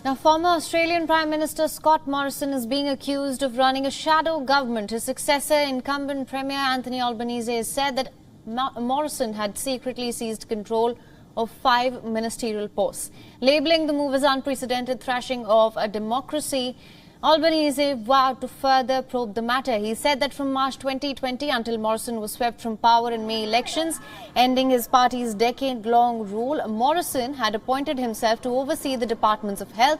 Now, former Australian Prime Minister Scott Morrison is being accused of running a shadow government. His successor, incumbent Premier Anthony Albanese, has said that Morrison had secretly seized control of 5 ministerial posts. Labelling the move as unprecedented thrashing of a democracy, Albanese vowed to further probe the matter. He said that from March 2020 until Morrison was swept from power in May elections, ending his party's decade-long rule, Morrison had appointed himself to oversee the departments of health,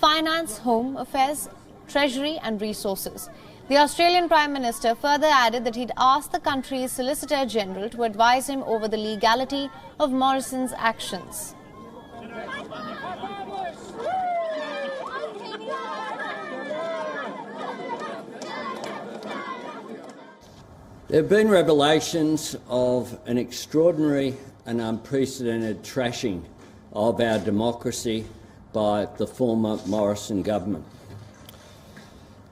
finance, home affairs, treasury and resources. The Australian Prime Minister further added that he'd asked the country's Solicitor General to advise him over the legality of Morrison's actions. There have been revelations of an extraordinary and unprecedented trashing of our democracy by the former Morrison government.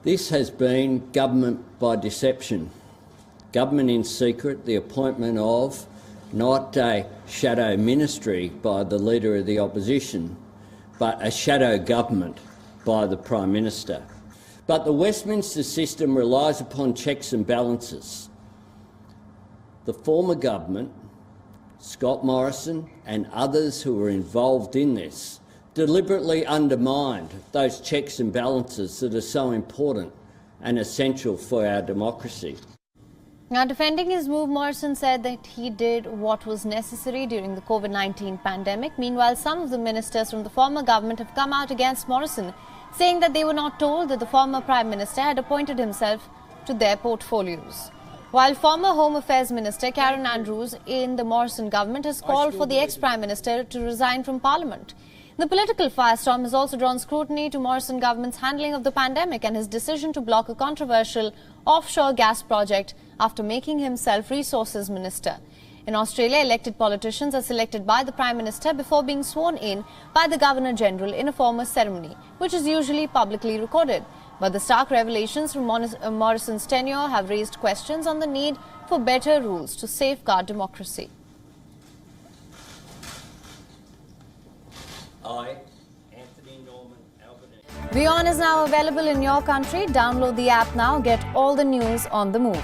This has been government by deception, government in secret, the appointment of not a shadow ministry by the Leader of the Opposition, but a shadow government by the Prime Minister. But the Westminster system relies upon checks and balances. The former government, Scott Morrison and others who were involved in this, deliberately undermined those checks and balances that are so important and essential for our democracy. Now, defending his move, Morrison said that he did what was necessary during the COVID-19 pandemic. Meanwhile, some of the ministers from the former government have come out against Morrison, saying that they were not told that the former Prime Minister had appointed himself to their portfolios. While former Home Affairs Minister Karen Andrews in the Morrison government has called for the ex-Prime Minister to resign from Parliament. The political firestorm has also drawn scrutiny to Morrison government's handling of the pandemic and his decision to block a controversial offshore gas project after making himself Resources Minister. In Australia, elected politicians are selected by the Prime Minister before being sworn in by the Governor-General in a formal ceremony, which is usually publicly recorded. But the stark revelations from Morrison's tenure have raised questions on the need for better rules to safeguard democracy. I, Anthony Albanese. WION is now available in your country. Download the app now. Get all the news on the move.